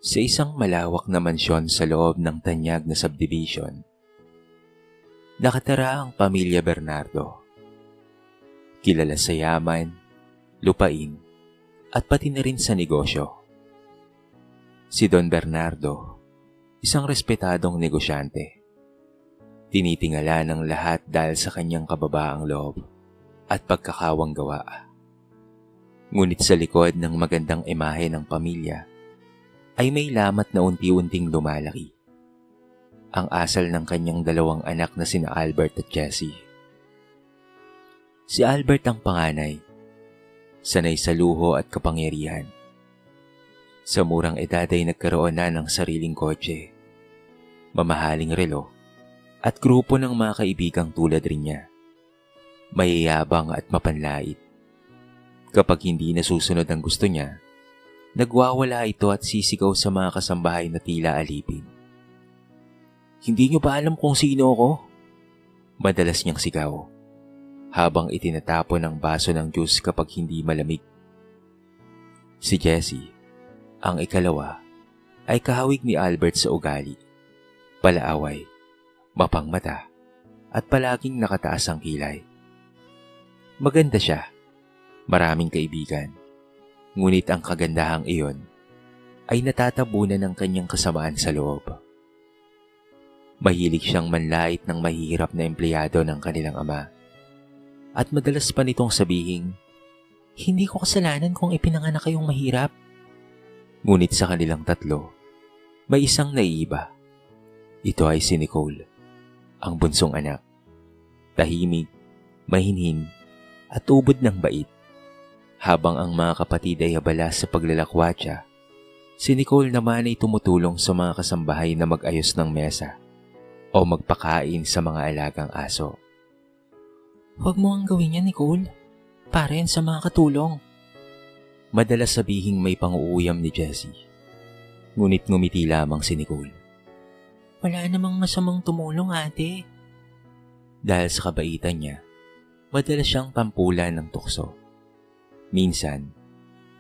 Sa isang malawak na mansyon sa loob ng tanyag na subdivision, nakatira ang pamilya Bernardo. Kilala sa yaman, lupain, at pati na rin sa negosyo. Si Don Bernardo, isang respetadong negosyante. Tinitingala ng lahat dahil sa kanyang kababaang loob at pagkakawang gawa. Ngunit sa likod ng magandang imahe ng pamilya, ay may lamat na unti-unting lumalaki. Ang asal ng kanyang dalawang anak na sina Albert at Jessie. Si Albert ang panganay, sanay sa luho at kapangyarihan. Sa murang edad ay nagkaroon na ng sariling kotse, mamahaling relo, at grupo ng mga kaibigang tulad rin niya. Mayayabang at mapanlait. Kapag hindi nasusunod ang gusto niya, nagwawala ito at sisigaw sa mga kasambahay na tila alipin. "Hindi niyo ba alam kung sino ako?" Madalas niyang sigaw, habang itinatapon ang baso ng juice kapag hindi malamig. Si Jessie, ang ikalawa, ay kahawig ni Albert sa ugali, palaaway, mapangmata, at palaging nakataas ang kilay. Maganda siya, maraming kaibigan. Ngunit ang kagandahang iyon ay natatabunan ng kanyang kasamaan sa loob. Mahilig siyang manlait ng mahihirap na empleyado ng kanilang ama. At madalas pa nitong sabihing, "Hindi ko kasalanan kung ipinanganak kayong mahirap." Ngunit sa kanilang tatlo, may isang naiiba. Ito ay si Nicole, ang bunsong anak. Tahimik, mahinhin, at ubod ng bait. Habang ang mga kapatid ay abala sa paglalakwatsa, si Nicole naman ay tumutulong sa mga kasambahay na mag-ayos ng mesa o magpakain sa mga alagang aso. "Huwag mo ang gawin yan, Nicole. Para yan sa mga katulong." Madalas sabihing may pang-uuyam ni Jessie. Ngunit ngumiti lamang si Nicole. "Wala namang masamang tumulong, ate." Dahil sa kabaitan niya, madalas siyang tampulan ng tukso. Minsan,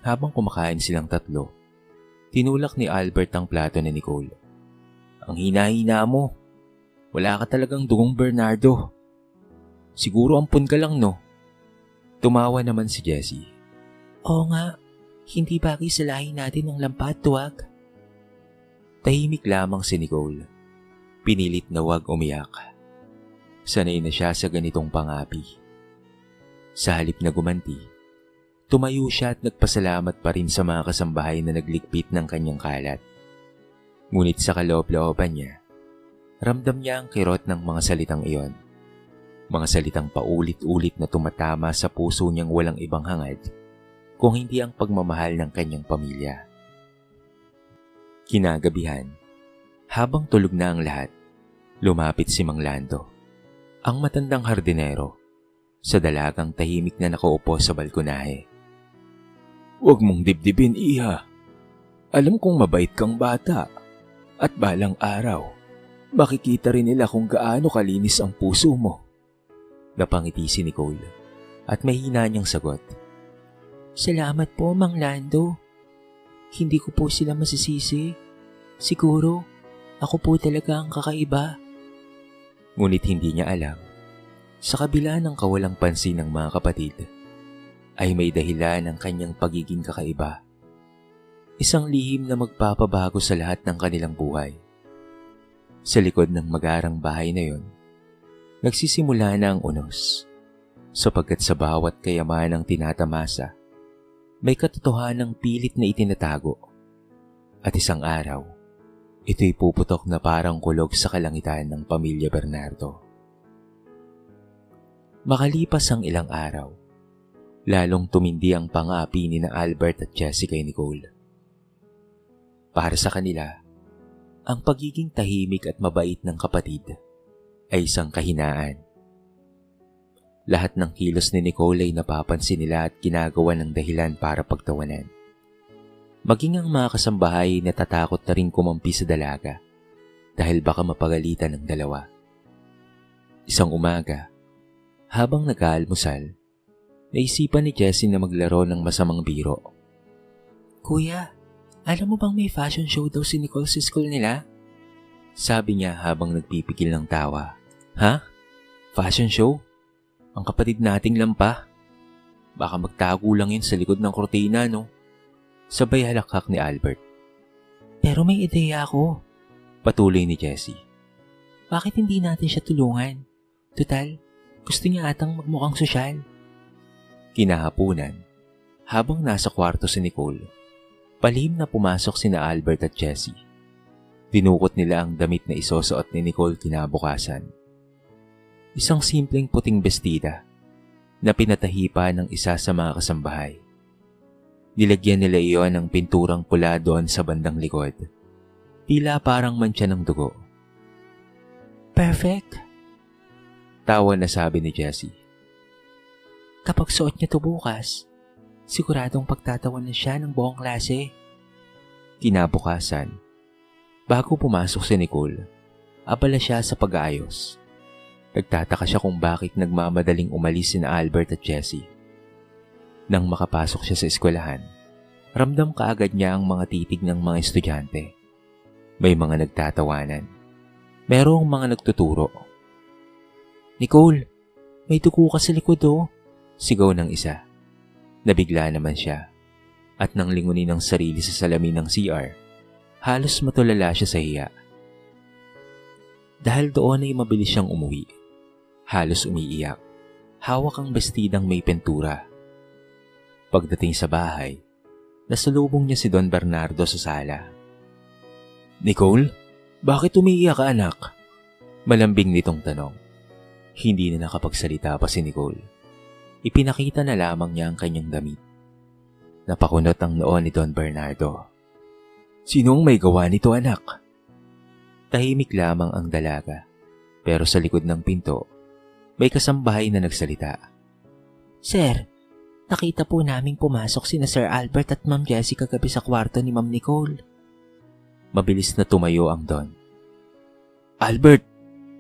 habang kumakain silang tatlo, tinulak ni Albert ang plato ni Nicole. "Ang hina-hina mo. Wala ka talagang dugong Bernardo. Siguro ampun ka lang, no?" Tumawa naman si Jessie. "Oo nga, hindi bagay sa lahi natin ang lampa at tuwag." Tahimik lamang si Nicole. Pinilit na wag umiyak. Sanay na siya sa ganitong pangapi. Sa halip na gumanti, tumayo siya at nagpasalamat pa rin sa mga kasambahay na naglikpit ng kanyang kalat. Ngunit sa kaloob-looban niya, ramdam niya ang kirot ng mga salitang iyon. Mga salitang paulit-ulit na tumatama sa puso niyang walang ibang hangad kung hindi ang pagmamahal ng kanyang pamilya. Kinagabihan, habang tulog na ang lahat, lumapit si Mang Lando, ang matandang hardinero, sa dalagang tahimik na nakaupo sa balkonahe. "Huwag mong dibdibin, iha. Alam kong mabait kang bata. At balang araw, makikita rin nila kung gaano kalinis ang puso mo." Napangiti si Nicole at mahina niyang sagot. "Salamat po, Mang Lando. Hindi ko po sila masisisi. Siguro, ako po talaga ang kakaiba." Ngunit hindi niya alam, sa kabila ng kawalang pansin ng mga kapatid, ay may dahilan ang kanyang pagiging kakaiba. Isang lihim na magpapabago sa lahat ng kanilang buhay. Sa likod ng magarang bahay na yon, nagsisimula na ang unos. Sapagkat sa bawat kayamanang tinatamasa, may katotohanang pilit na itinatago. At isang araw, ito'y puputok na parang kulog sa kalangitan ng pamilya Bernardo. Makalipas ang ilang araw, lalong tumindi ang pangapi ni na Albert at Jessie kay Nicole. Para sa kanila, ang pagiging tahimik at mabait ng kapatid ay isang kahinaan. Lahat ng kilos ni Nicole ay napapansin nila at ginagawa ng dahilan para pagtawanan. Maging ang mga kasambahay natatakot na rin kumampi sa dalaga dahil baka mapagalitan ng dalawa. Isang umaga, habang nag-aalmusal, naisipan ni Jessie na maglaro ng masamang biro. "Kuya, Alam mo bang may fashion show daw si Nicole sa school nila? Sabi niya habang nagpipigil ng tawa. Ha? Fashion show? Ang kapatid nating lampa? Baka magtago lang yun sa likod ng kortina, no? Sabay halakhak ni Albert. Pero may ideya ako. Patuloy ni Jessie. Bakit hindi natin siya tulungan? Tutal, gusto niya atang magmukhang sosyal. Kinahapunan, habang nasa kwarto si Nicole, palihim na pumasok sina Albert at Jessie. Dinukot nila ang damit na isusuot ni Nicole kinabukasan. Isang simpleng puting bestida na pinatahi pa ng isa sa mga kasambahay. Nilagyan nila iyon ng pinturang pula doon sa bandang likod. Tila parang mantsa ng dugo. Perfect! Tawa na sabi ni Jessie. Kapag suot niya to bukas, siguradong pagtatawan na siya ng buong klase. Kinabukasan, bago pumasok si Nicole, abala siya sa pag-aayos. Nagtataka siya kung bakit nagmamadaling umalis sina Albert at Jessie. Nang makapasok siya sa eskwelahan, ramdam kaagad niya ang mga titig ng mga estudyante. May mga nagtatawanan. Merong mga nagtuturo. Nicole, may dugo ka sa likod oh. Sigaw ng isa. Nabigla naman siya. At nang lingunin ang sarili sa salamin ng CR, halos matulala siya sa hiya. Dahil doon ay mabilis siyang umuwi. Halos umiiyak. Hawak ang bestidang may pentura. Pagdating sa bahay, nasalubong niya si Don Bernardo sa sala. Nicole, bakit umiiyak ka anak? Malambing nitong tanong. Hindi na nakapagsalita pa si Nicole. Ipinakita na lamang niya ang kanyang damit. Napakunot ang noo ni Don Bernardo. Sinong may gawa nito anak? Tahimik lamang ang dalaga, pero sa likod ng pinto, may kasambahay na nagsalita. Sir, nakita po naming pumasok sina Sir Albert at Ma'am Jessie kagabi sa kwarto ni Ma'am Nicole. Mabilis na tumayo ang Don. Albert,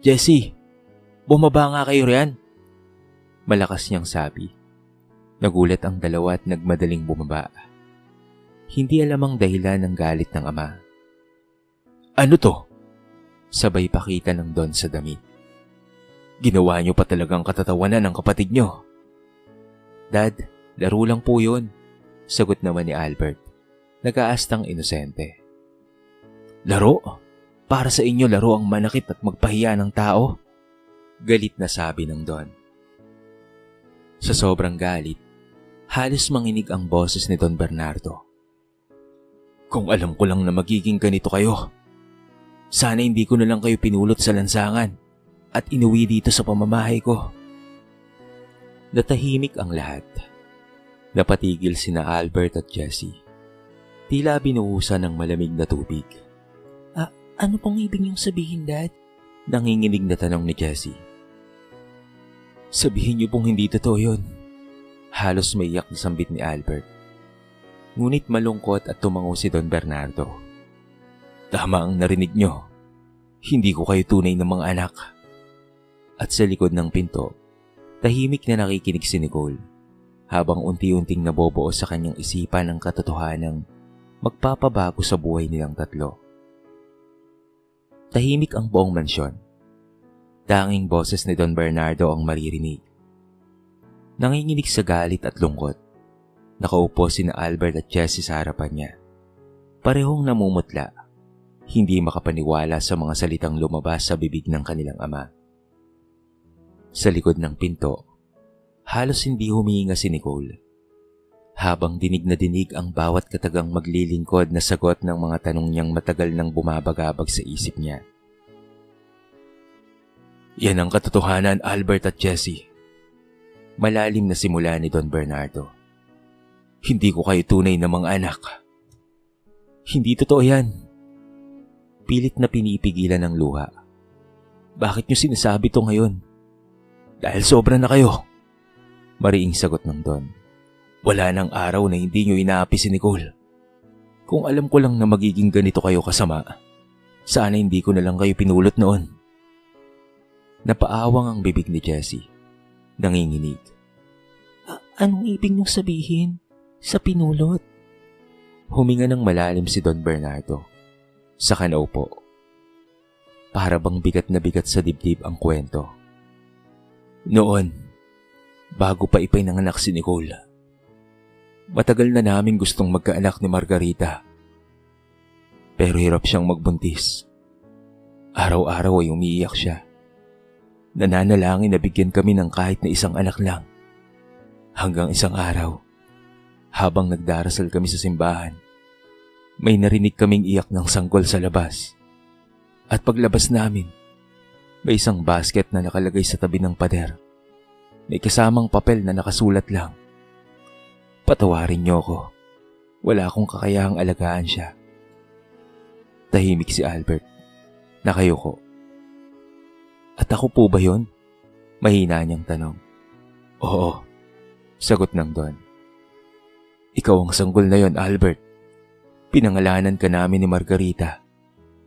Jessie, bumaba nga kayo riyan. Malakas niyang sabi. Nagulat ang dalawa at nagmadaling bumaba. Hindi alam ang dahilan ng galit ng ama. Ano to? Sabay pakita ng Don sa damit. Ginawa niyo pa talagang katatawanan ng kapatid niyo. Dad, laro lang po yun. Sagot naman ni Albert. Nag-aastang inosente. Laro? Para sa inyo laro ang manakit at magpahiya ng tao? Galit na sabi ng Don. Sa sobrang galit, halos manginig ang boses ni Don Bernardo. Kung alam ko lang na magiging ganito kayo, sana hindi ko na lang kayo pinulot sa lansangan at inuwi dito sa pamamahay ko. Natahimik ang lahat. Napatigil sina Albert at Jessie. Tila binuhusan ng malamig na tubig. Ano pong ibig niyong sabihin, Dad? Nanginginig na tanong ni Jessie. Sabihin niyo pong hindi totoo yun. Halos maiyak na sambit ni Albert. Ngunit malungkot at tumango si Don Bernardo. Tama ang narinig niyo. Hindi ko kayo tunay na mga anak. At sa likod ng pinto, tahimik na nakikinig si Nicole habang unti-unting nabobuo sa kanyang isipan ang katotohanang magpapabago sa buhay nilang tatlo. Tahimik ang buong mansyon. Tanging boses ni Don Bernardo ang maririnig. Nanginginig sa galit at lungkot. Nakaupo sina Albert at Jessie sa harapan niya. Parehong namumutla, hindi makapaniwala sa mga salitang lumabas sa bibig ng kanilang ama. Sa likod ng pinto, halos hindi humihinga si Nicole. Habang dinig na dinig ang bawat katagang maglilingkod na sagot ng mga tanong niyang matagal nang bumabagabag sa isip niya. Yan ang katotohanan, Albert at Jessie. Malalim na simula ni Don Bernardo. Hindi ko kayo tunay na mga anak. Hindi totoo yan. Pilit na pinipigilan ng luha. Bakit niyo sinasabi to ngayon? Dahil sobra na kayo. Mariing sagot ng Don. Wala nang araw na hindi niyo inaapi si Nicole. Kung alam ko lang na magiging ganito kayo kasama, sana hindi ko na lang kayo pinulot noon. Napaawang ang bibig ni Jessie. Nanginginig. Anong ibig niyong sabihin? Sa pinulot? Huminga ng malalim si Don Bernardo. Saka naupo. Para bang bigat na bigat sa dibdib ang kwento. Noon, bago pa ipinanganak si Nicole, matagal na naming gustong magkaanak ni Margarita. Pero hirap siyang magbuntis. Araw-araw ay umiiyak siya. Nananalangin na bigyan kami ng kahit na isang anak lang. Hanggang isang araw, habang nagdarasal kami sa simbahan, may narinig kaming iyak ng sanggol sa labas. At paglabas namin, may isang basket na nakalagay sa tabi ng pader. May kasamang papel na nakasulat lang. Patawarin niyo ako. Wala akong kakayahang alagaan siya. Tahimik si Albert. Nakayuko. At ako po ba yun? Mahina niyang tanong. Oo, sagot ng Don. Ikaw ang sanggol na yon, Albert. Pinangalanan ka namin ni Margarita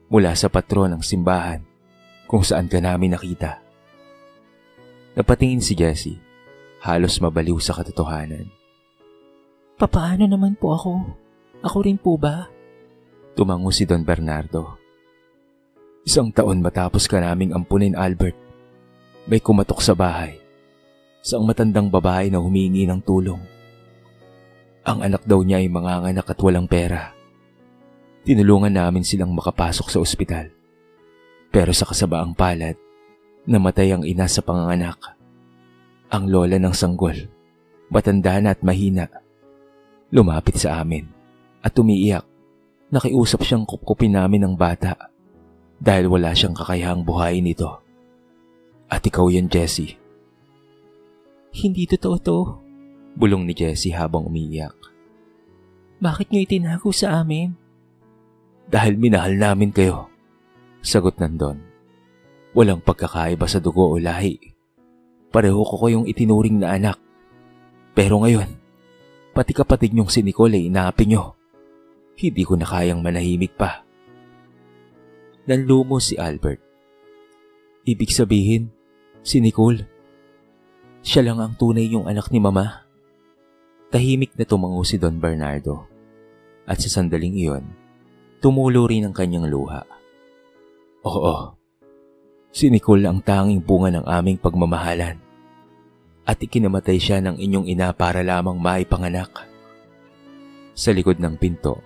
mula sa patron ng simbahan kung saan ka namin nakita. Napatingin si Jessie, halos mabaliw sa katotohanan. Papaano naman po ako? Ako rin po ba? Tumango si Don Bernardo. 1 taon matapos ka naming ampunin, Albert, may kumatok sa bahay. Isang matandang babae na humingi ng tulong. Ang anak daw niya ay manganganak at walang pera. Tinulungan namin silang makapasok sa ospital. Pero sa kasabaang palad, namatay ang ina sa panganganak. Ang lola ng sanggol, matanda na at mahina, lumapit sa amin at umiiyak. Nakiusap siyang kupkupin namin ng bata dahil wala siyang kakayahang buhayin ito. At ikaw yan, Jessie. Hindi totoo to, bulong ni Jessie habang umiiyak. Bakit niyo itinago sa amin? Dahil minahal namin kayo, sagot ng Don. Walang pagkakaiba sa dugo o lahi. Pareho ko kayong itinuring na anak. Pero ngayon, pati kapatid niyong si Nicole ay inaapi niyo. Hindi ko na kayang manahimik pa. Nanlumo si Albert. Ibig sabihin, si Nicole, siya lang ang tunay niyong anak ni Mama. Tahimik na tumango si Don Bernardo. At sa sandaling iyon, tumulo rin ang kanyang luha. Oo, si Nicole ang tanging bunga ng aming pagmamahalan. At ikinamatay siya ng inyong ina para lamang maipanganak. Sa likod ng pinto,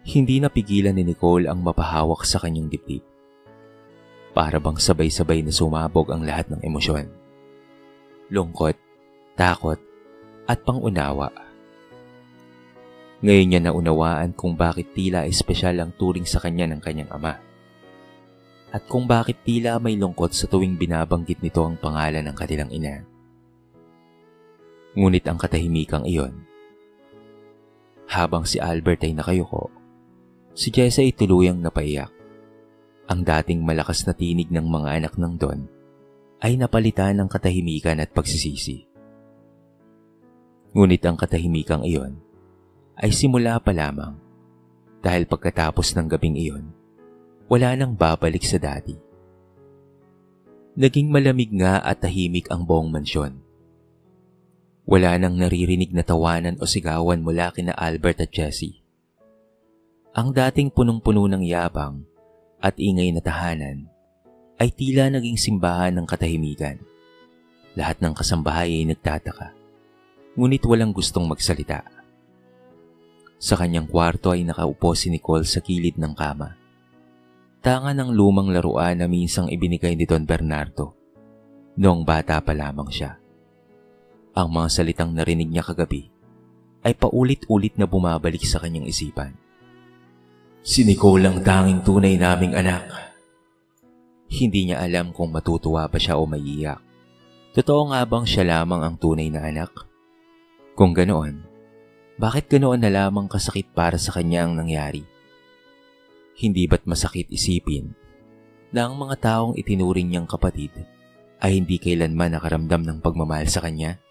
hindi napigilan ni Nicole ang mapahawak sa kanyang dibdib. Para bang sabay-sabay na sumabog ang lahat ng emosyon. Lungkot, takot, at pangunawa. Ngayon niya naunawaan kung bakit tila espesyal ang turing sa kanya ng kanyang ama. At kung bakit tila may lungkot sa tuwing binabanggit nito ang pangalan ng kanilang ina. Ngunit ang katahimikang iyon, habang si Albert ay nakayuko, si Jessa ay tuluyang napaiyak. Ang dating malakas na tinig ng mga anak ng Don ay napalitan ng katahimikan at pagsisisi. Ngunit ang katahimikang iyon ay simula pa lamang dahil pagkatapos ng gabing iyon, wala nang babalik sa dati. Naging malamig nga at tahimik ang buong mansyon. Wala nang naririnig na tawanan o sigawan mula kina Albert at Jessie. Ang dating punong-puno ng yabang at ingay na tahanan ay tila naging simbahan ng katahimikan. Lahat ng kasambahay ay nagtataka, ngunit walang gustong magsalita. Sa kanyang kwarto ay nakaupo si Nicole sa kilid ng kama. Tanga ng lumang laruan na minsang ibinigay ni Don Bernardo noong bata pa lamang siya. Ang mga salitang narinig niya kagabi ay paulit-ulit na bumabalik sa kanyang isipan. Si Nicole ang tanging tunay naming anak. Hindi niya alam kung matutuwa ba siya o maiiyak. Totoo nga bang siya lamang ang tunay na anak? Kung ganoon, bakit ganoon na lamang kasakit para sa kanya ang nangyari? Hindi ba't masakit isipin na ang mga taong itinuring niyang kapatid ay hindi kailanman nakaramdam ng pagmamahal sa kanya?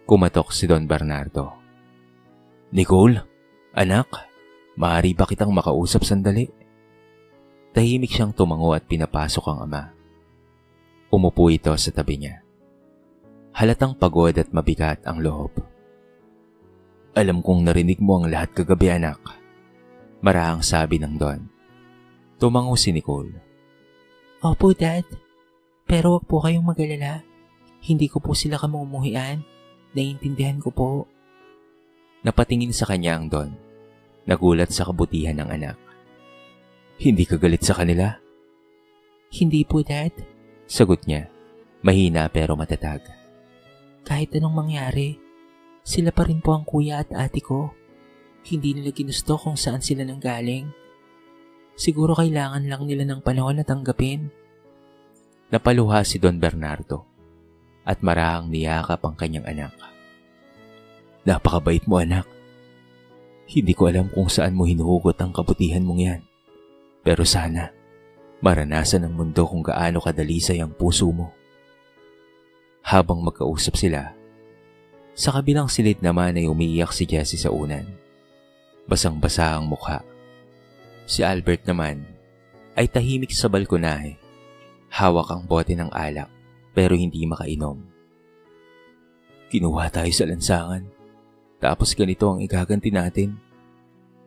Kumatok si Don Bernardo. Nicole, anak, maaari ba kitang makausap sandali? Tahimik siyang tumango at pinapasok ang ama. Umupo ito sa tabi niya. Halatang pagod at mabigat ang loob. Alam kong narinig mo ang lahat kagabi, anak. Marahang sabi ng Don. Tumango si Nicole. Opo, Dad. Pero wag po kayong mag-alala. Hindi ko po sila kamumuhian. Naiintindihan ko po. Napatingin sa kanya ang Don. Nagulat sa kabutihan ng anak. Hindi ka galit sa kanila? Hindi po, Dad. Sagot niya. Mahina pero matatag. Kahit anong mangyari, sila pa rin po ang kuya at ate ko. Hindi nila ginusto kung saan sila nanggaling. Siguro kailangan lang nila ng panahon na tanggapin. Napaluha si Don Bernardo at marahang niyakap ang kanyang anak. Napakabait mo, anak. Hindi ko alam kung saan mo hinuhugot ang kabutihan mong yan. Pero sana, maranasan ng mundo kung gaano kadalisay ang puso mo. Habang magkausap sila, sa kabilang silid naman ay umiiyak si Jessie sa unan. Basang-basa ang mukha. Si Albert naman ay tahimik sa balkonahe. Hawak ang bote ng alak pero hindi makainom. Kinuha tayo sa lansangan. Tapos ganito ang igaganti natin.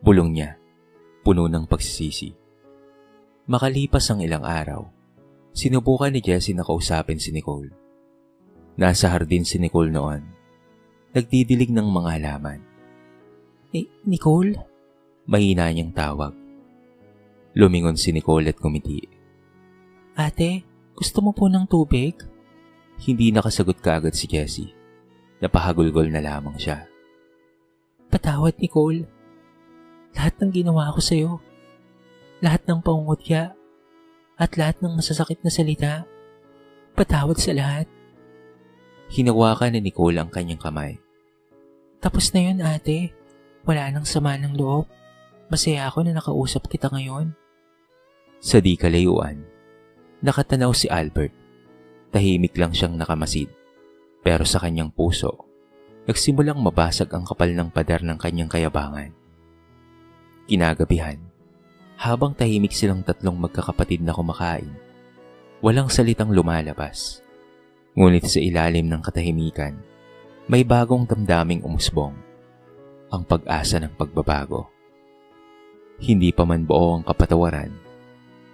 Bulong niya, puno ng pagsisisi. Makalipas ang ilang araw, sinubukan ni Jessie na kausapin si Nicole. Nasa hardin si Nicole noon. Nagdidilig ng mga halaman. Nicole? Mahina niyang tawag. Lumingon si Nicole at kumiti. Ate, gusto mo po ng tubig? Hindi nakasagot kaagad si Jessie. Napahagulgol na lamang siya. Patawad, Nicole. Lahat ng ginawa ko sa'yo, lahat ng pangungutya, at lahat ng masasakit na salita, patawad sa lahat. Hinawakan ni Nicole ang kanyang kamay. Tapos na yun, ate. Wala nang sama ng loob. Masaya ako na nakausap kita ngayon. Sa di kalayuan, nakatanaw si Albert. Tahimik lang siyang nakamasid. Pero sa kanyang puso, nagsimulang mabasag ang kapal ng pader ng kanyang kayabangan. Kinagabihan, habang tahimik silang tatlong magkakapatid na kumakain, walang salitang lumalabas. Ngunit sa ilalim ng katahimikan, may bagong damdaming umusbong. Ang pag-asa ng pagbabago. Hindi pa man buo ang kapatawaran,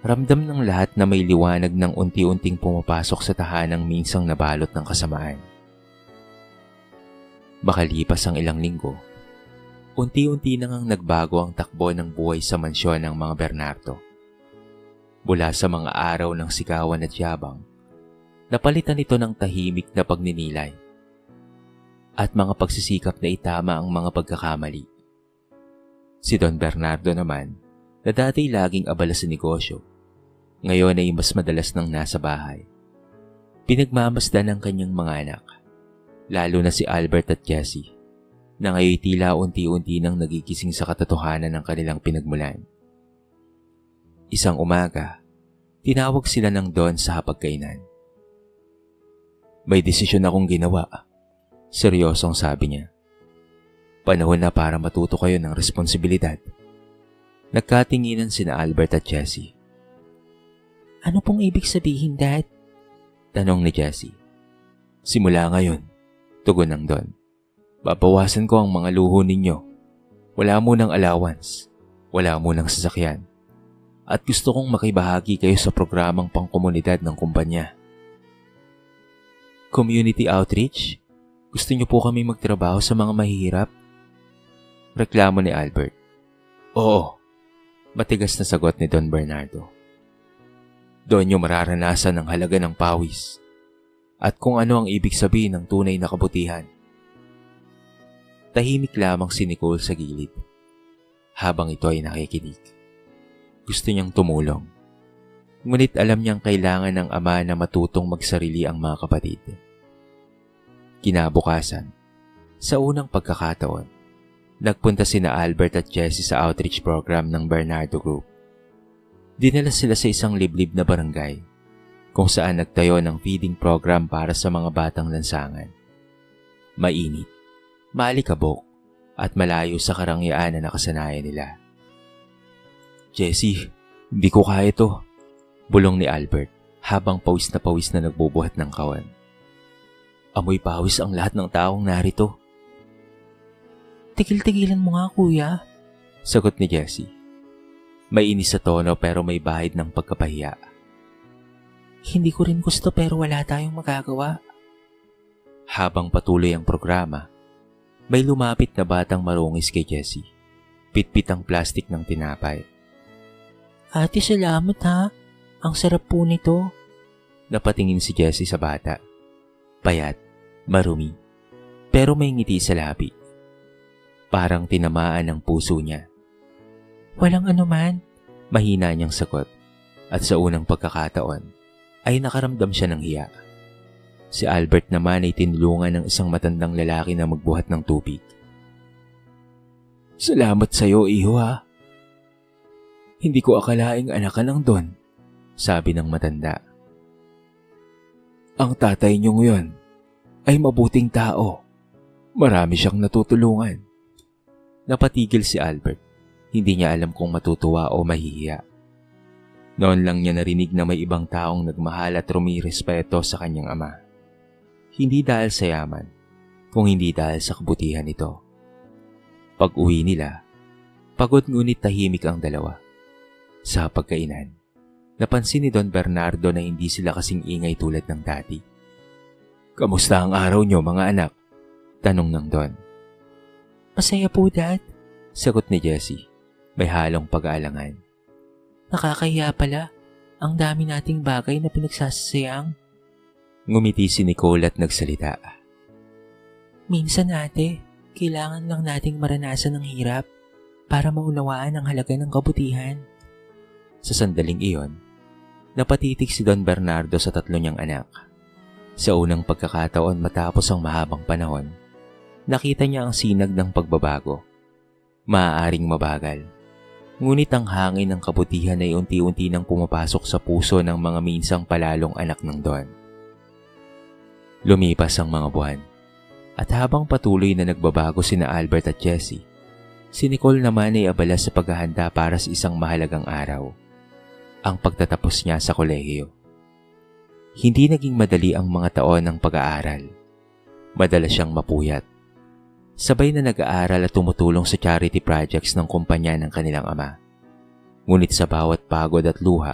ramdam ng lahat na may liwanag ng unti-unting pumapasok sa tahanang minsang nabalot ng kasamaan. Makalipas ang ilang linggo, unti-unti nang nagbago ang takbo ng buhay sa mansyon ng mga Bernardo. Mula sa mga araw ng sigawan at yabang, napalitan ito ng tahimik na pagninilay at mga pagsisikap na itama ang mga pagkakamali. Si Don Bernardo naman, na dati laging abala sa negosyo, ngayon ay mas madalas nang nasa bahay. Pinagmamasdan ng kanyang mga anak, lalo na si Albert at Jessie, na ngayon tila unti-unti nang nagigising sa katotohanan ng kanilang pinagmulan. Isang umaga, tinawag sila ng Don sa hapagkainan. May desisyon akong ginawa. Seryosong sabi niya. Panahon na para matuto kayo ng responsibilidad. Nagkatinginan sina Albert at Jessie. Ano pong ibig sabihin, Dad? Tanong ni Jessie. Simula ngayon, tugon ng Don. Babawasan ko ang mga luho ninyo. Wala mo ng allowance. Wala mo ng sasakyan. At gusto kong makibahagi kayo sa programang pangkomunidad ng kumpanya. Community outreach? Gusto niyo po kami magtrabaho sa mga mahihirap? Reklamo ni Albert. Oo, matigas na sagot ni Don Bernardo. Doon niyo mararanasan ang halaga ng pawis at kung ano ang ibig sabihin ng tunay na kabutihan. Tahimik lamang si Nicole sa gilid habang ito ay nakikinig. Gusto niyang tumulong, ngunit alam niyang kailangan ng ama na matutong magsarili ang mga kapatid. Kinabukasan, sa unang pagkakataon, nagpunta sina Albert at Jessie sa outreach program ng Bernardo Group. Dinala sila sa isang liblib na barangay kung saan nagtayo ng feeding program para sa mga batang lansangan. Mainit, maalikabok at malayo sa karangyaan na nakasanayan nila. Jessie, hindi ko kaya ito, bulong ni Albert habang pawis na nagbubuhat ng kawan. Amoy pawis ang lahat ng taong narito. Tigil-tigilan mo nga, kuya. Sagot ni Jessie. May inis sa tono pero may bahid ng pagkapahiya. Hindi ko rin gusto pero wala tayong magagawa. Habang patuloy ang programa, may lumapit na batang marungis kay Jessie. Pitpit ang plastik ng tinapay. Ate, salamat ha. Ang sarap po nito. Napatingin si Jessie sa bata. Payat, marumi, pero may ngiti sa labi. Parang tinamaan ang puso niya. Walang anuman. Mahina niyang sagot at sa unang pagkakataon ay nakaramdam siya ng hiya. Si Albert naman ay tinulungan ng isang matandang lalaki na magbuhat ng tubig. Salamat sa iyo, iho ha. Hindi ko akalaing anak ka ng Don, sabi ng matanda. Ang tatay niyo ngayon ay mabuting tao. Marami siyang natutulungan. Napatigil si Albert. Hindi niya alam kung matutuwa o mahihiya. Noon lang niya narinig na may ibang taong nagmahal at rumirespeto sa kanyang ama. Hindi dahil sa yaman, kung hindi dahil sa kabutihan nito. Pag-uwi nila, pagod ngunit tahimik ang dalawa. Sa pagkainan, napansin ni Don Bernardo na hindi sila kasing ingay tulad ng dati. Kamusta ang araw niyo, mga anak? Tanong ng Don. Masaya po, Dad. Sagot ni Jessie, may halong pag-aalangan. Nakakahiya pala. Ang dami nating bagay na pinagsasasayang. Ngumiti si Nicole at nagsalita. Minsan, ate, kailangan lang nating maranasan ng hirap para maunawaan ang halaga ng kabutihan. Sa sandaling iyon, napatitig si Don Bernardo sa tatlo niyang anak. Sa unang pagkakataon matapos ang mahabang panahon, nakita niya ang sinag ng pagbabago. Maaaring mabagal, ngunit ang hangin ng kabutihan ay unti-unti nang pumapasok sa puso ng mga minsang palalong anak ng Don. Lumipas ang mga buwan, at habang patuloy na nagbabago sina Albert at Jessie, si Nicole naman ay abala sa paghahanda para sa isang mahalagang araw, ang pagtatapos niya sa kolehiyo. Hindi naging madali ang mga taon ng pag-aaral. Madalas siyang mapuyat. Sabay na nag-aaral at tumutulong sa charity projects ng kumpanya ng kanilang ama. Ngunit sa bawat pagod at luha,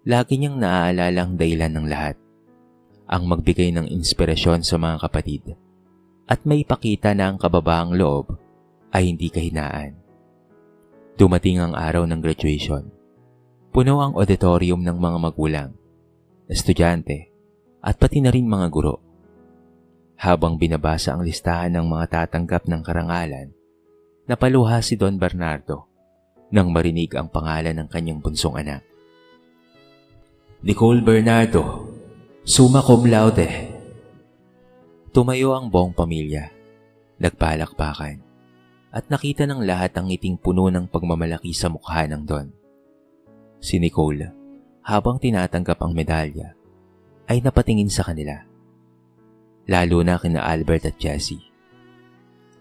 lagi niyang naaalala ang dahilan ng lahat. Ang magbigay ng inspirasyon sa mga kapatid at may ipakita na ang kababaang loob ay hindi kahinaan. Dumating ang araw ng graduation. Puno ang auditorium ng mga magulang, estudyante at pati na rin mga guro. Habang binabasa ang listahan ng mga tatanggap ng karangalan, napaluha si Don Bernardo nang marinig ang pangalan ng kanyang bunsong anak. Nicole Bernardo, summa cum laude. Tumayo ang buong pamilya, nagpalakpakan, at nakita ng lahat ang ngiting puno ng pagmamalaki sa mukha ng Don. Si Nicole, habang tinatanggap ang medalya, ay napatingin sa kanila. Lalo na kina Albert at Jessie.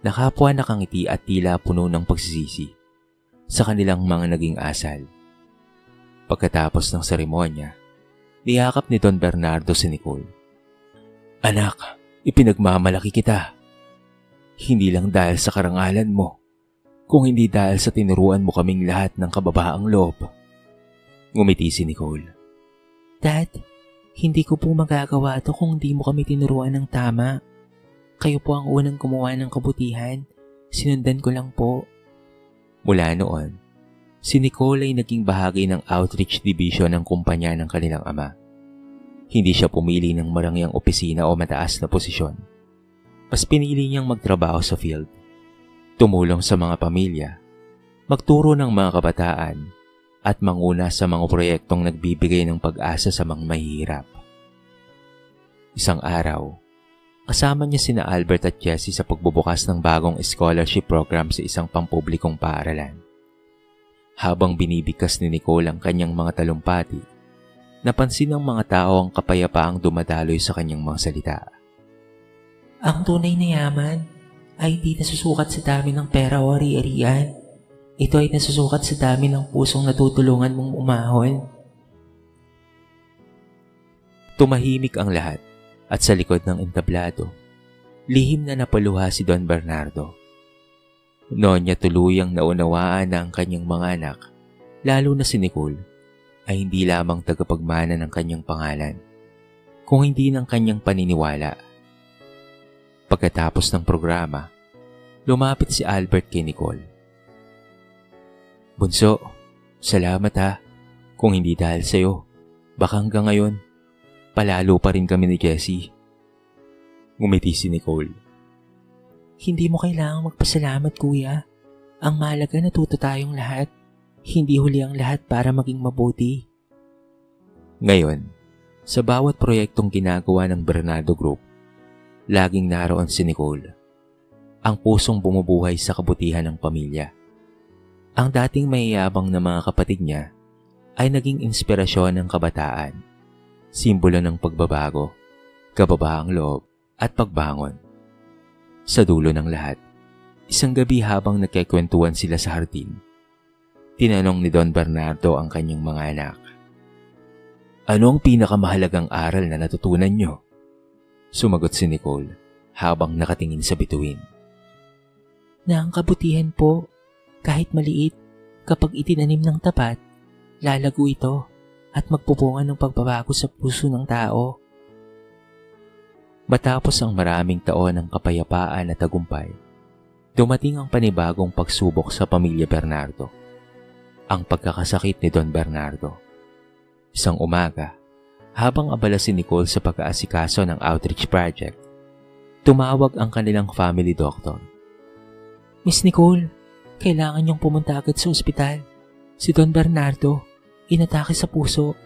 Nakapwa nakangiti at tila puno ng pagsisisi sa kanilang mga naging asal. Pagkatapos ng seremonya, niyakap ni Don Bernardo si Nicole. Anak, ipinagmamalaki kita. Hindi lang dahil sa karangalan mo, kung hindi dahil sa tinuruan mo kaming lahat ng kababaang loob. Ngumiti si Nicole. Dad, hindi ko po magagawa ito kung di mo kami tinuruan ng tama. Kayo po ang unang gumawa ng kabutihan. Sinundan ko lang po. Mula noon, si Nicole ay naging bahagi ng outreach division ng kumpanya ng kanilang ama. Hindi siya pumili ng marangyang opisina o mataas na posisyon. Mas pinili niyang magtrabaho sa field, tumulong sa mga pamilya, magturo ng mga kabataan, at manguna sa mga proyektong nagbibigay ng pag-asa sa mga mahihirap. Isang araw, kasama niya sina Albert at Jessie sa pagbubukas ng bagong scholarship program sa isang pampublikong paaralan. Habang binibigkas ni Nicole ang kanyang mga talumpati, napansin ng mga tao ang kapayapaang dumadaloy sa kanyang mga salita. Ang tunay na yaman ay di nasusukat sa dami ng pera o ari-arian. Ito ay nasusukat sa dami ng pusong natutulungan mong umahon. Tumahimik ang lahat at sa likod ng entablado, lihim na napaluha si Don Bernardo. Noon niya tuluyang naunawaan na ang kanyang mga anak, lalo na si Nicole, ay hindi lamang tagapagmana ng kanyang pangalan, kung hindi ng kanyang paniniwala. Pagkatapos ng programa, lumapit si Albert kay Nicole. "Bunso, salamat ha. Kung hindi dahil sa'yo, baka hanggang ngayon, palalo pa rin kami ni Jessie." Ngumiti si Nicole. Hindi mo kailangang magpasalamat, kuya. Ang mahalaga, natuto tayong lahat. Hindi huli ang lahat para maging mabuti. Ngayon, sa bawat proyektong ginagawa ng Bernardo Group, laging naroon si Nicole, ang pusong bumubuhay sa kabutihan ng pamilya. Ang dating mayayabang na mga kapatid niya ay naging inspirasyon ng kabataan, simbolo ng pagbabago, kababaang loob at pagbangon. Sa dulo ng lahat, isang gabi habang nagkikwentuhan sila sa hardin, tinanong ni Don Bernardo ang kanyang mga anak. "Ano ang pinakamahalagang aral na natutunan niyo?" Sumagot si Nicole habang nakatingin sa bituin. Na ang kabutihan po, kahit maliit, kapag itinanim ng tapat, lalago ito at magpupunga ng pagbabago sa puso ng tao. Matapos ang maraming taon ng kapayapaan at tagumpay, dumating ang panibagong pagsubok sa pamilya Bernardo. Ang pagkakasakit ni Don Bernardo. Isang umaga, habang abala si Nicole sa pag-aasikaso ng outreach project, tumawag ang kanilang family doctor. Miss Nicole, kailangan niyong pumunta agad sa ospital. Si Don Bernardo, inatake sa puso.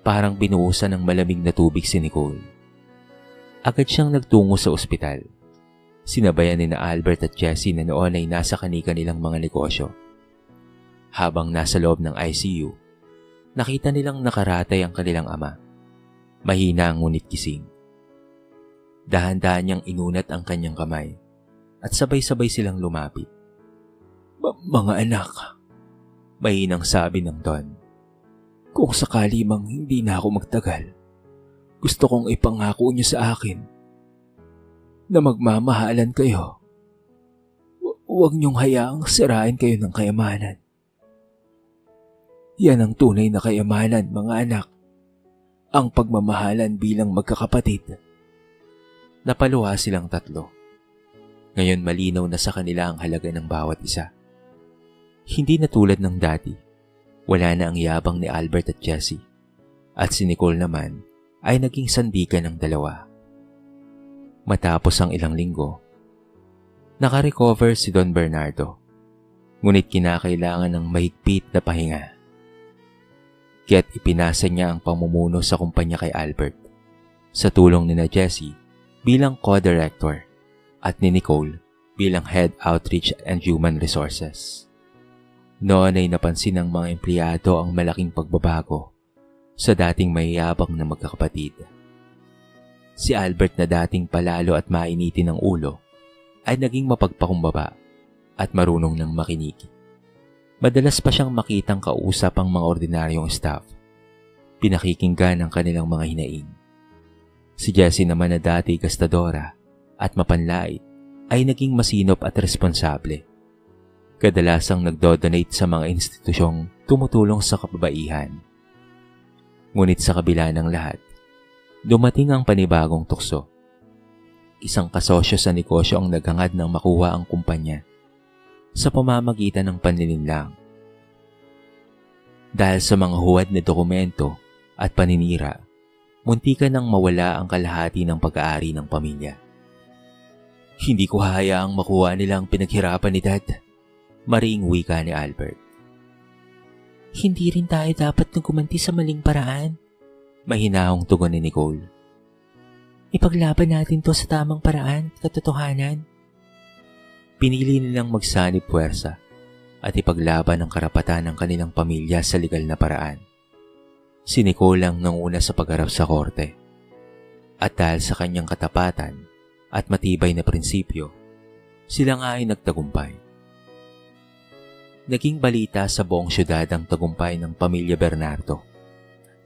Parang binuhusan ng malamig na tubig si Nicole. Agad siyang nagtungo sa ospital. Sinabayan ni na Albert at Jessie na noon ay nasa kani-kanilang mga negosyo. Habang nasa loob ng ICU, nakita nilang nakaratay ang kanilang ama. Mahina ngunit gising. Dahan-dahan niyang inunat ang kanyang kamay at sabay-sabay silang lumapit. "Mga anak," mahinang sabi ng Don. "Kung sakali mang hindi na ako magtagal, gusto kong ipangako niyo sa akin na magmamahalan kayo. Huwag niyong hayaang sirain kayo ng kayamanan. Yan ang tunay na kayamanan, mga anak. Ang pagmamahalan bilang magkakapatid." Napaluha silang tatlo. Ngayon malinaw na sa kanila ang halaga ng bawat isa. Hindi na tulad ng dati. Wala na ang yabang ni Albert at Jessie. At si Nicole naman ay naging sandikan ng dalawa. Matapos ang ilang linggo, nakarecover si Don Bernardo. Ngunit kinakailangan ng mahigpit na pahinga. Kaya't ipinasa niya ang pamumuno sa kumpanya kay Albert, sa tulong ni na Jessie bilang co-director at ni Nicole bilang Head Outreach and Human Resources. Noon ay napansin ng mga empleyado ang malaking pagbabago sa dating mayayabang na magkakapatid. Si Albert na dating palalo at mainitin ng ulo ay naging mapagpakumbaba at marunong ng makinig. Madalas pa siyang makitang kausap ang mga ordinaryong staff. Pinakikinggan ang kanilang mga hinaing. Si Jessie naman na dati gastadora at mapanlait ay naging masinop at responsable. Kadalasang nagdo-donate sa mga institusyong tumutulong sa kababaihan. Ngunit sa kabila ng lahat, dumating ang panibagong tukso. Isang kasosyo sa negosyo ang naghangad ng makuha ang kumpanya sa pamamagitan ng panlilinlang. Dahil sa mga huwad na dokumento at paninira, muntikan nang mawala ang kalahati ng pag-aari ng pamilya. "Hindi ko hahayaang makuha nila ang pinaghirapan ni Dad," mariing wika ni Albert. Hindi rin tayo dapat nagkumanti sa maling paraan. Mahinahong tugon ni Nicole. Ipaglaban natin to sa tamang paraan at katotohanan. Pinili nilang magsanib puwersa at ipaglaban ang karapatan ng kanilang pamilya sa legal na paraan. Si Nicole ang nanguna sa pagharap sa korte. At dahil sa kanyang katapatan at matibay na prinsipyo, sila nga ay nagtagumpay. Naging balita sa buong syudad ang tagumpay ng pamilya Bernardo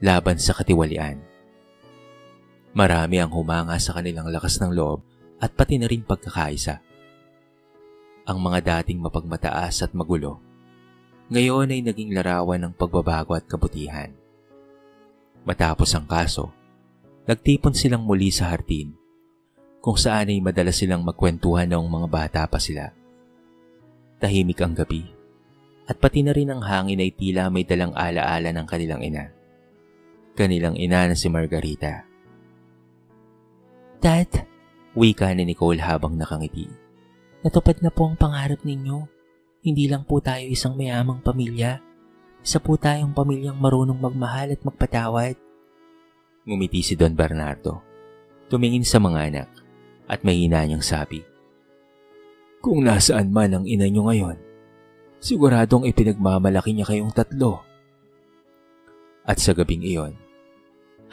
laban sa katiwalian. Marami ang humanga sa kanilang lakas ng loob at pati na rin pagkakaisa. Ang mga dating mapagmataas at magulo, ngayon ay naging larawan ng pagbabago at kabutihan. Matapos ang kaso, nagtipon silang muli sa hardin, kung saan ay madalas silang magkwentuhan noong mga bata pa sila. Tahimik ang gabi, at pati na rin ang hangin ay tila may dalang alaala ng kanilang ina. Kanilang ina na si Margarita. Dad, Wika ni Nicole habang nakangiti. natupad na po ang pangarap ninyo. Hindi lang po tayo isang mayamang pamilya. Isa po tayong pamilyang marunong magmahal at magpatawad. Ngumiti si Don Bernardo. Tumingin sa mga anak at mahina niyang sabi, "Kung nasaan man ang ina niyo ngayon, siguradong ipinagmamalaki niya kayong tatlo." At sa gabing iyon,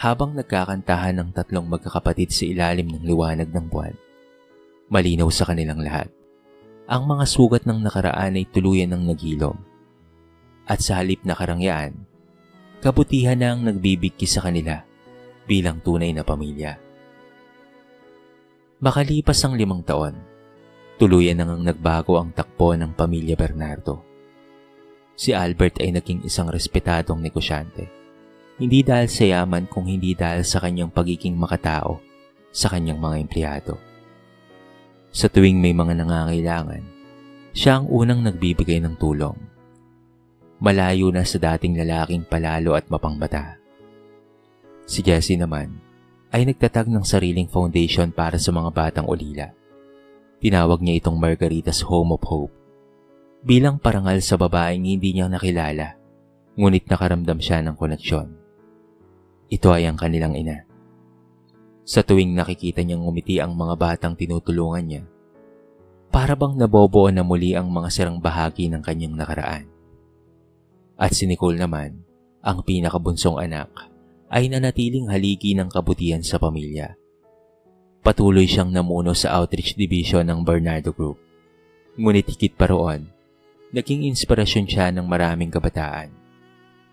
habang nagkakantahan ng tatlong magkakapatid sa ilalim ng liwanag ng buwan, malinaw sa kanilang lahat. Ang mga sugat ng nakaraan ay tuluyan ng nagilom. At sa halip na karangyaan, kabutihan na ang nagbibigki sa kanila bilang tunay na pamilya. Makalipas ang 5 taon, tuluyan nang nagbago ang takbo ng pamilya Bernardo. Si Albert ay naging isang respetadong negosyante. Hindi dahil sa yaman kung hindi dahil sa kanyang pagiging makatao sa kanyang mga empleyado. Sa tuwing may mga nangangailangan, siya ang unang nagbibigay ng tulong. Malayo na sa dating lalaking palalo at mapangbata. Si Jessie naman ay nagtatag ng sariling foundation para sa mga batang ulila. Tinawag niya itong Margarita's Home of Hope. Bilang parangal sa babaeng hindi niya nakilala, ngunit nakaramdam siya ng koneksyon. Ito ay ang kanilang ina. Sa tuwing nakikita niyang ngumiti ang mga batang tinutulungan niya, para bang nabobuo na muli ang mga sirang bahagi ng kanyang nakaraan. At si Nicole naman, ang pinakabunsong anak, ay nanatiling haligi ng kabutihan sa pamilya. Patuloy siyang namuno sa outreach division ng Bernardo Group. Ngunit higit pa roon, naging inspirasyon siya ng maraming kabataan.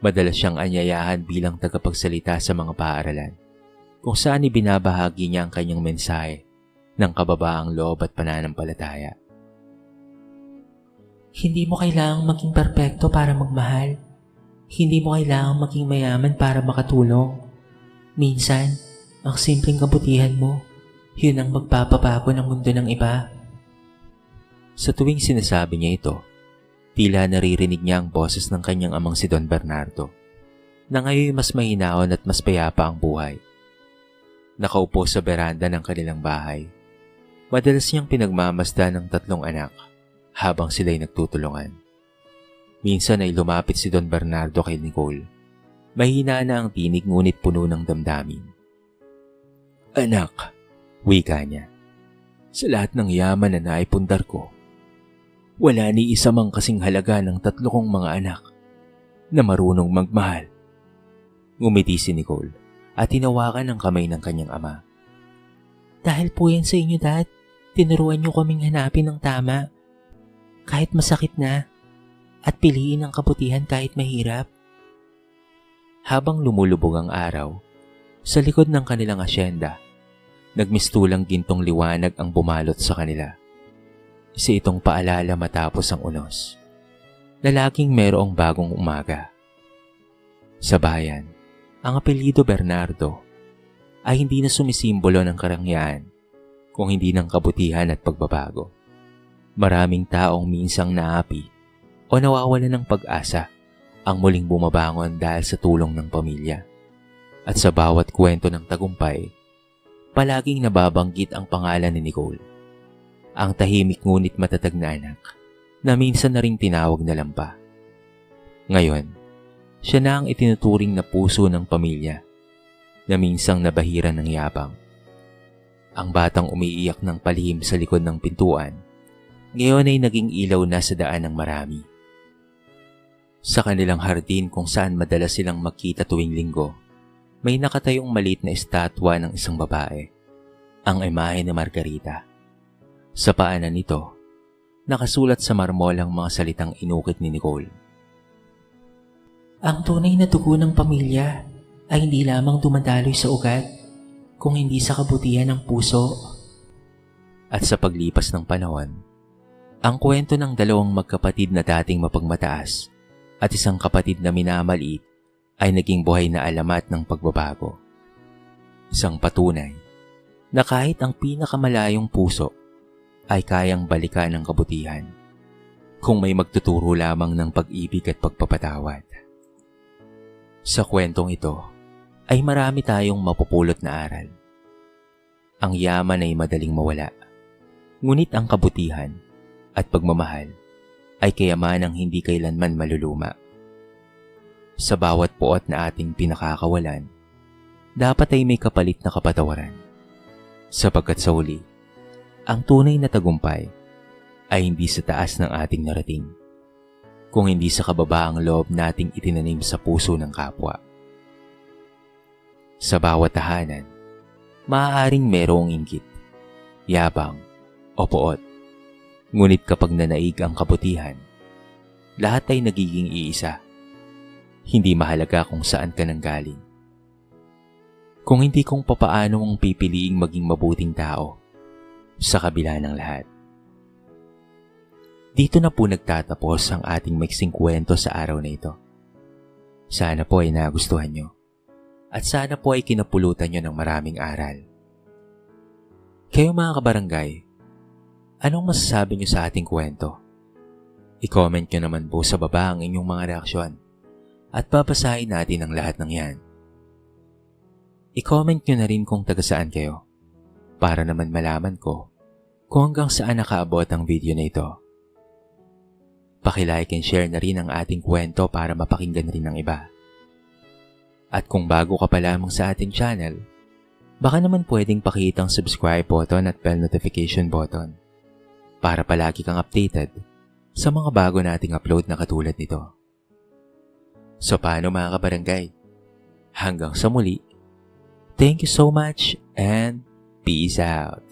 Madalas siyang anyayahan bilang tagapagsalita sa mga paaralan, kung saan ibinabahagi niya ang kanyang mensahe ng kababaang loob at pananampalataya. Hindi mo kailangang maging perpekto para magmahal. Hindi mo kailangang maging mayaman para makatulong. Minsan, ang simpleng kabutihan mo, yun ang magpapabago ng mundo ng iba. Sa tuwing sinasabi niya ito, tila naririnig niya ang boses ng kanyang amang si Don Bernardo, na ngayon mas mahinaon at mas payapa ang buhay. Nakaupo sa beranda ng kanilang bahay, madalas niyang pinagmamasdan ng 3 anak habang sila'y nagtutulungan. Minsan ay lumapit si Don Bernardo kay Nicole. Mahina na ang tinig ngunit puno ng damdamin. "Anak," wika niya, "sa lahat ng yaman na naipundar ko, wala ni isa mang kasing halaga ng 3 kong mga anak na marunong magmahal." Ngumiti si Nicole at tinawakan ang kamay ng kanyang ama. Dahil po yan sa inyo, Dad. Tinuruan niyo kaming hanapin ng tama. Kahit masakit na. At piliin ang kabutihan kahit mahirap. Habang lumulubog ang araw, sa likod ng kanilang asyenda, nagmistulang gintong liwanag ang bumalot sa kanila. Isa itong paalala matapos ang unos, na laging merong bagong umaga. Sa bayan, ang apelyido Bernardo ay hindi na sumisimbolo ng karangyaan, kung hindi ng kabutihan at pagbabago. Maraming taong minsang naapi o nawawalan ng pag-asa ang muling bumabangon dahil sa tulong ng pamilya. At sa bawat kwento ng tagumpay, palaging nababanggit ang pangalan ni Nicole, ang tahimik ngunit matatag na anak na minsan na ring tinawag na lampa. Ngayon, siya na ang itinuturing na puso ng pamilya na minsang nabahiran ng yabang. Ang batang umiiyak ng palihim sa likod ng pintuan, ngayon ay naging ilaw na sa daan ng marami. Sa kanilang hardin kung saan madalas silang magkita tuwing linggo, may nakatayong maliit na estatwa ng isang babae, ang imahe ni Margarita. Sa paanan nito, nakasulat sa marmol ang mga salitang inukit ni Nicole. Ang tunay na dugo ng pamilya ay hindi lamang dumadaloy sa ugat, kung hindi sa kabutihan ng puso. At sa paglipas ng panahon, Ang kwento ng dalawang magkapatid na dating mapagmataas at isang kapatid na minamaliit ay naging buhay na alamat ng pagbabago. Isang patunay na kahit ang pinakamalayong puso ay kayang balikan ng kabutihan kung may magtuturo lamang ng pag-ibig at pagpapatawad. Sa kwentong ito ay marami tayong mapupulot na aral. Ang yaman ay madaling mawala, ngunit ang kabutihan at pagmamahal ay kayamanang hindi kailanman maluluma. Sa bawat puot na ating pinakakawalan, dapat ay may kapalit na kapatawaran. Sapagkat sa huli, ang tunay na tagumpay ay hindi sa taas ng ating narating, kung hindi sa kababaang loob nating itinanim sa puso ng kapwa. Sa bawat tahanan, maaaring merong inggit, yabang, o puot. Ngunit kapag nanaig ang kabutihan, lahat ay nagiging iisa. Hindi mahalaga kung saan ka nanggaling. Kung hindi kung papaano mong pipiliing maging mabuting tao sa kabila ng lahat. Dito na po nagtatapos ang ating maiksing kwento sa araw na ito. Sana po ay nagustuhan nyo. At sana po ay kinapulutan nyo ng maraming aral. Kayo mga kabarangay, anong masasabi nyo sa ating kwento? I-comment nyo naman po sa baba ang inyong mga reaksyon at babasahin natin ang lahat ng yan. I-comment nyo na rin kung taga saan kayo para naman malaman ko kung hanggang saan nakaabot ang video na ito. Paki-like and share na rin ang ating kwento para mapakinggan rin ng iba. At kung bago ka pa lamang sa ating channel, baka naman pwedeng pakitang subscribe button at bell notification button para palagi kang updated sa mga bago nating upload na katulad nito. So paano mga kabarangay? Hanggang sa muli, thank you so much and peace out!